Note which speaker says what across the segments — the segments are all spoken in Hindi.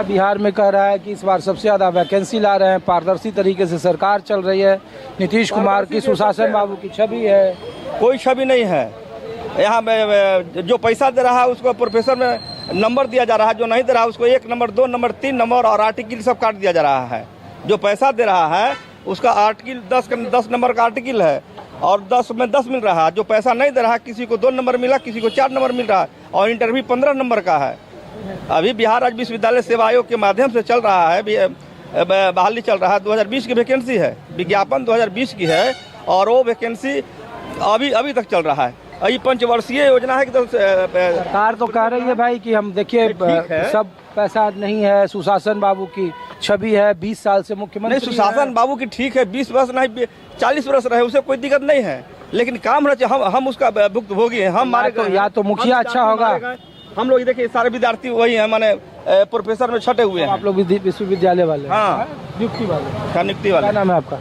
Speaker 1: बिहार में कह रहा है कि इस बार सबसे ज्यादा वैकेंसी ला रहे हैं, पारदर्शी तरीके से सरकार चल रही है, नीतीश कुमार की, सुशासन बाबू की छवि है।
Speaker 2: कोई छवि नहीं है यहाँ में। जो पैसा दे रहा है उसको प्रोफेसर में नंबर दिया जा रहा है, जो नहीं दे रहा है उसको 1 नंबर 2 नंबर 3 नंबर और आर्टिकल सब काट दिया जा रहा है। जो पैसा दे रहा है उसका आर्टिकल 10 नंबर का आर्टिकल है और 10 में 10 मिल रहा है। जो पैसा नहीं दे रहा है किसी को 2 नंबर मिला, किसी को 4 नंबर मिल रहा है और इंटरव्यू 15 नंबर का है। अभी बिहार राज्य विश्वविद्यालय सेवा आयोग के माध्यम से चल रहा है, बहाली चल रहा है। 2020 की वैकेंसी है, विज्ञापन 2020 की है और वो वैकेंसी अभी तक चल रहा है। ये पंचवर्षीय योजना है कि
Speaker 1: सरकार तो कह रही है भाई कि हम देखिए सब पैसा नहीं है, सुशासन बाबू की छवि है, 20 साल से मुख्यमंत्री।
Speaker 2: नहीं, सुशासन बाबू की ठीक है, 20 वर्ष नहीं 40 वर्ष रहे, उसे कोई दिक्कत नहीं है, लेकिन काम हम उसका भुक्तभोगी हैं। हम
Speaker 1: या तो मुखिया अच्छा होगा।
Speaker 2: हम लोग देखिए सारे विद्यार्थी वही हैं, माने प्रोफेसर में छटे हुए हैं।
Speaker 1: आप लोग विश्वविद्यालय वाले?
Speaker 2: हाँ,
Speaker 1: नियुक्ति वाले।
Speaker 2: क्या नियुक्ति वाले?
Speaker 1: क्या नाम है आपका?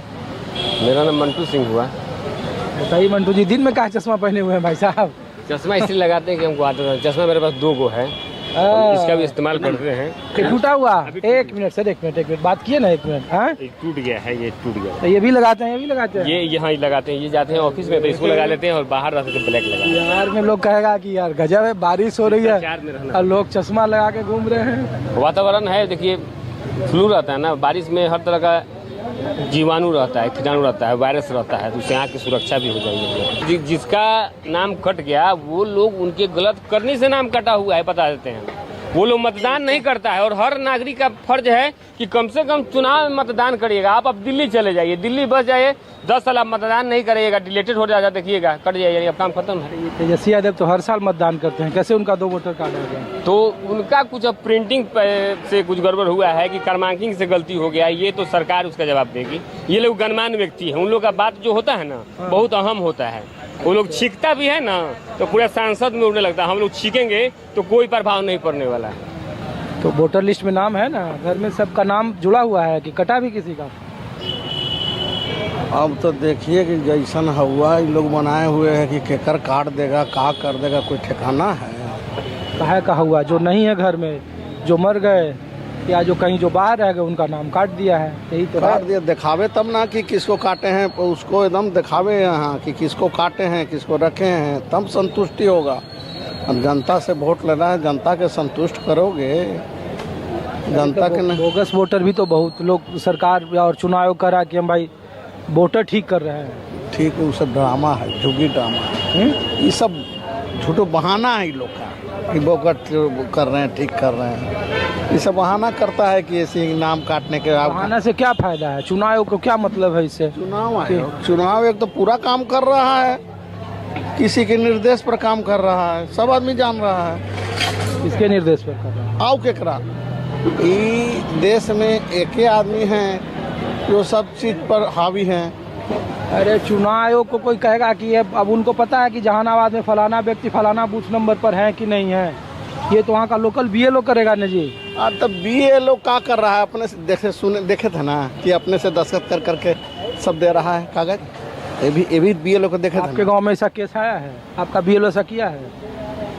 Speaker 3: मेरा नाम मंटू सिंह हुआ।
Speaker 1: बताइए मंटू जी, दिन में क्या चश्मा पहने हुए हैं भाई साहब?
Speaker 3: चश्मा इसलिए लगाते हैं कि हमको आता है। चश्मा मेरे पास 2 गो है, इसका भी इस्तेमाल करते हैं।
Speaker 1: टूटा हुआ? एक मिनट सर, एक मिनट बात किए ना, 1 मिनट। हाँ,
Speaker 3: टूट गया है, ये टूट गया।
Speaker 1: तो ये भी लगाते हैं? ये भी लगाते हैं?
Speaker 3: ये यहाँ ही लगाते हैं। ये जाते हैं ऑफिस में तो इसको लगा लेते हैं और बाहर रहते तो ब्लैक लगा।
Speaker 1: बिहार में लोग कहेगा कि यार गजब है, बारिश हो रही है और लोग चश्मा लगा के घूम रहे हैं।
Speaker 3: वातावरण है, देखिए फ्लू रहता है ना, बारिश में हर तरह का जीवाणु रहता है, कीटाणु रहता है, वायरस रहता है, तो उससे आँख की सुरक्षा भी हो जाएगी। जिसका नाम कट गया वो लोग उनके गलत करने से नाम कटा हुआ है बता देते हैं। वो लोग मतदान नहीं करता है और हर नागरिक का फर्ज है कि कम से कम चुनाव में मतदान करिएगा। आप अब दिल्ली चले जाइए, दिल्ली बस जाइए, 10 साल आप मतदान नहीं करिएगा, डिलेटेड हो जाएगा, देखिएगा कट जाइए, अब काम खत्म है।
Speaker 1: तेजस्वी यादव तो हर साल मतदान करते हैं, कैसे उनका 2 वोटर कार्ड आ गया?
Speaker 3: तो उनका कुछ अब प्रिंटिंग से कुछ गड़बड़ हुआ है कि क्रमांकिंग से गलती हो गया, ये तो सरकार उसका जवाब देगी। ये लोग गणमान्य व्यक्ति हैं, उन लोग का बात जो होता है ना बहुत अहम होता है। वो लोग छींकता भी है ना तो पूरा सांसद में उड़ने लगता है। हम लोग छींकेंगे तो कोई प्रभाव नहीं पड़ने वाला है।
Speaker 1: तो वोटर लिस्ट में नाम है ना, घर में सबका नाम जुड़ा हुआ है कि कटा भी किसी का?
Speaker 4: अब तो देखिए कि जैसन हुआ ये लोग बनाए हुए हैं कि केकर काट देगा, का कर देगा, कोई ठिकाना है?
Speaker 1: कहा का हुआ, जो नहीं है घर में, जो मर गए या जो कहीं जो बाहर रह गए उनका नाम काट दिया है। यही तो
Speaker 4: काट दिया, दिखावे तब ना कि किसको काटे हैं, उसको एकदम दिखावे यहाँ कि किसको काटे हैं, किसको रखे हैं, तब संतुष्टि होगा। अब जनता से वोट लेना है, जनता के संतुष्ट करोगे, जनता के नहीं।
Speaker 1: बोगस वोटर भी तो बहुत लोग, सरकार और चुनाव आयोग करा कि हम भाई वोटर ठीक कर रहे हैं।
Speaker 4: ठीक है, वो सब ड्रामा है, झूठी ड्रामा है। ये सब झूठो बहाना है इन लोग का कि वो कर रहे हैं, ठीक कर रहे हैं। ये सब बहाना करता है कि ऐसे नाम काटने के।
Speaker 1: बहाना से क्या फायदा है? चुनाव आयोग को क्या मतलब है इससे?
Speaker 4: चुनाव आयोग तो पूरा काम कर रहा है, किसी के निर्देश पर काम कर रहा है, सब आदमी जान रहा है।
Speaker 1: किसके निर्देश पर कर रहा है?
Speaker 4: आओ केकरा, ये देश में एक ही आदमी हैं जो सब चीज पर हावी हैं।
Speaker 1: अरे चुनाव आयोग को कोई कहेगा कि ये अब उनको पता है कि जहानाबाद में फलाना व्यक्ति फलाना बूथ नंबर पर है कि नहीं है, ये तो वहाँ का लोकल BLO करेगा ना जी।
Speaker 4: तब BLO क्या कर रहा है? अपने से देखे थे ना कि अपने से दस्तखत कर करके सब दे रहा है कागज। ये भी BLO को देखे थे।
Speaker 1: आपके गांव में ऐसा केस आया है? आपका BLO ऐसा किया है?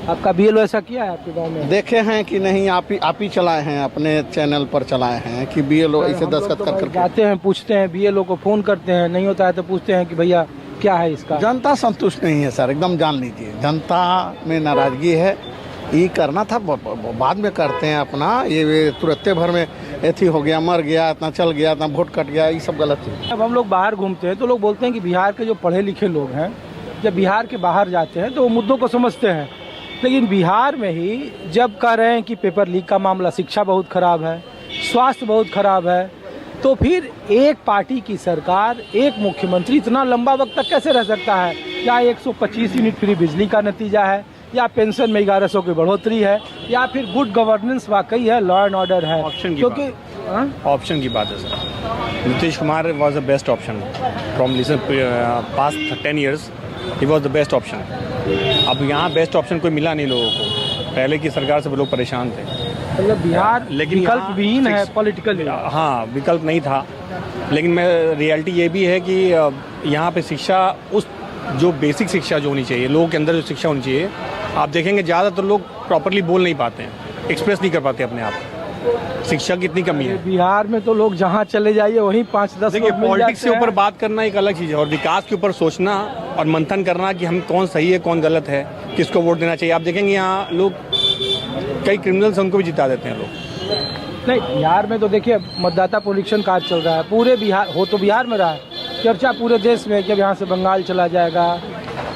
Speaker 1: आपका BLO ऐसा किया है आपके गांव में? देखे हैं कि नहीं? आप ही चलाए हैं, अपने चैनल पर चलाए हैं कि BLO ऐसे दस्तखत कर करके जाते हैं, पूछते हैं, BLO को फोन करते हैं, नहीं होता है तो पूछते हैं कि भैया क्या है इसका।
Speaker 4: जनता संतुष्ट नहीं है सर, एकदम जान लीजिए, जनता में नाराजगी है। ये करना था बाद में करते हैं अपना, ये तुरंते भर में ऐसी हो गया, मर गया, इतना चल गया, इतना वोट कट गया, ये सब गलत है।
Speaker 1: जब हम लोग बाहर घूमते हैं तो लोग बोलते हैं कि बिहार के जो पढ़े लिखे लोग हैं जब बिहार के बाहर जाते हैं तो वो मुद्दों को समझते हैं, लेकिन बिहार में ही जब कह रहे हैं कि पेपर लीक का मामला, शिक्षा बहुत खराब है, स्वास्थ्य बहुत खराब है, तो फिर एक पार्टी की सरकार, एक मुख्यमंत्री इतना लंबा वक्त तक कैसे रह सकता है? या 125 यूनिट फ्री बिजली का नतीजा है, या पेंशन में 1100 की बढ़ोतरी है, या फिर गुड गवर्नेंस वाकई है, लॉ एंड ऑर्डर है? क्योंकि
Speaker 5: ऑप्शन की बात है sir. Nitish Kumar was the best option from past 10 years, he was the best option. अब यहाँ बेस्ट ऑप्शन कोई मिला नहीं लोगों को, पहले की सरकार से लोग परेशान थे।
Speaker 1: मतलब बिहार
Speaker 5: लेकिन
Speaker 1: विकल्प विहीन है पॉलिटिकली।
Speaker 5: हाँ, विकल्प नहीं था, लेकिन रियलिटी ये भी है कि यहाँ पे शिक्षा, उस जो बेसिक शिक्षा जो होनी चाहिए, लोगों के अंदर जो शिक्षा होनी चाहिए, आप देखेंगे ज़्यादातर लोग प्रॉपरली बोल नहीं पाते हैं, एक्सप्रेस नहीं कर पाते अपने आप। शिक्षा की इतनी कमी है।
Speaker 1: बिहार में तो लोग जहाँ चले जाइए वहीं 5-10
Speaker 5: देखिए,
Speaker 1: लोग मिल
Speaker 5: पॉलिटिक्स के
Speaker 1: जाते
Speaker 5: ऊपर
Speaker 1: हैं।
Speaker 5: बात करना एक अलग चीज़ है और विकास के ऊपर सोचना और मंथन करना कि हम कौन सही है कौन गलत है, किसको वोट देना चाहिए। आप देखेंगे यहाँ लोग कई क्रिमिनल्स उनको भी जिता देते हैं लोग।
Speaker 1: नहीं, बिहार में तो देखिए मतदाता पुनरीक्षण कार्य चल रहा है पूरे बिहार, हो तो बिहार में रहा है, चर्चा पूरे देश में कि अब यहाँ से बंगाल चला जाएगा,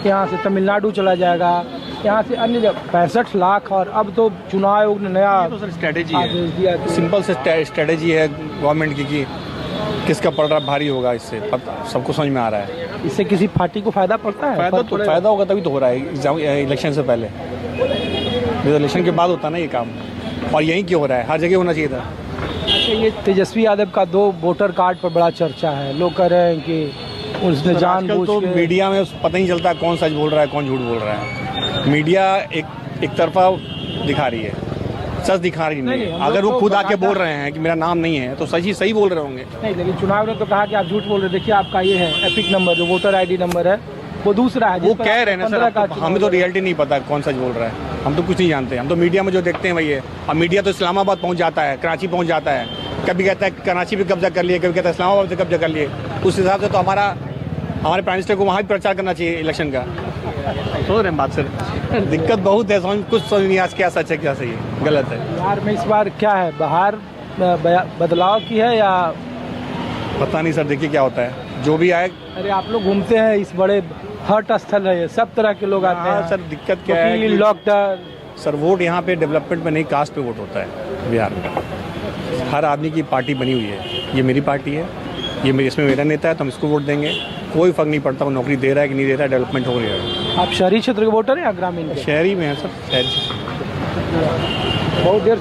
Speaker 1: यहाँ से तमिलनाडु चला जाएगा, यहाँ से अन्य जगह 65 लाख। और अब तो चुनाव आयोग ने नया
Speaker 5: तो सर स्ट्रेटेजी
Speaker 1: आदेश दिया
Speaker 5: है,
Speaker 1: कि
Speaker 5: सिंपल से स्ट्रेटेजी है गवर्नमेंट की कि किसका पड़ रहा भारी होगा। इससे सबको समझ में आ रहा है।
Speaker 1: इससे किसी पार्टी को फायदा पड़ता है?
Speaker 5: फायदा
Speaker 1: फर्क
Speaker 5: तो
Speaker 1: पड़ेगा?
Speaker 5: फायदा होगा तभी तो हो रहा है एग्जाम इलेक्शन से पहले। इलेक्शन के बाद होता ना ये काम, और यहीं क्यों हो रहा है, हर जगह होना चाहिए था।
Speaker 1: अच्छा, ये तेजस्वी यादव का 2 वोटर कार्ड पर बड़ा चर्चा है, लोग कह रहे हैं कि उसने
Speaker 5: आजकल
Speaker 1: जानबूझ
Speaker 5: तो
Speaker 1: के
Speaker 5: मीडिया में पता नहीं चलता कौन सच बोल रहा है कौन झूठ बोल रहा है। मीडिया एक तरफा दिखा रही है, सच दिखा रही
Speaker 1: नहीं,
Speaker 5: नहीं।
Speaker 1: हम
Speaker 5: अगर
Speaker 1: लोग
Speaker 5: वो
Speaker 1: तो
Speaker 5: खुद आके
Speaker 1: बाकायदा-
Speaker 5: बोल रहे हैं कि मेरा नाम नहीं है तो सही बोल रहे होंगे।
Speaker 1: नहीं, लेकिन चुनाव ने तो कहा कि आप झूठ बोल रहे हैं। देखिए आपका ये है एपिक नंबर, जो वोटर आईडी नंबर है वो दूसरा है,
Speaker 5: वो
Speaker 1: जिस पर
Speaker 5: कह रहे हैं ना
Speaker 1: 15 का
Speaker 5: सर, हमें तो रियलिटी नहीं पता कौन सच बोल रहा है। हम तो कुछ नहीं जानते, हम तो मीडिया में जो देखते हैं वही है। अब मीडिया तो इस्लामाबाद पहुंच जाता है, कराची पहुंच जाता है, कभी कहता है कराची पे कब्जा कर लिए, कभी कहता है इस्लामाबाद पे कब्जा कर लिए। उस हिसाब से तो हमारे प्राइम मिनिस्टर को वहाँ भी प्रचार करना चाहिए इलेक्शन का। समझ रहे हैं बात सर? दिक्कत बहुत है, कुछ समझ नहीं आज क्या सच है क्या सही है गलत है।
Speaker 1: बिहार में इस बार क्या है, बाहर बदलाव की है या?
Speaker 5: पता नहीं सर, देखिए क्या होता है जो भी आए।
Speaker 1: अरे आप लोग घूमते हैं, इस बड़े हट स्थल है ये, सब तरह के लोग आते
Speaker 5: हाँ
Speaker 1: हैं।
Speaker 5: सर, दिक्कत क्या है
Speaker 1: वकील,
Speaker 5: कि
Speaker 1: डॉक्टर।
Speaker 5: सर वोट यहाँ पे डेवलपमेंट में नहीं, कास्ट पे वोट होता है बिहार में। हर आदमी की पार्टी बनी हुई है, ये मेरी पार्टी है, इसमें मेरा नेता है तो हम इसको वोट देंगे। कोई फर्क नहीं पड़ता वो नौकरी दे रहा है कि नहीं दे रहा है, डेवलपमेंट हो रही है।
Speaker 1: आप शहरी क्षेत्र के वोटर हैं या ग्रामीण के?
Speaker 5: शहरी में है सर, शहरी।
Speaker 1: बहुत देर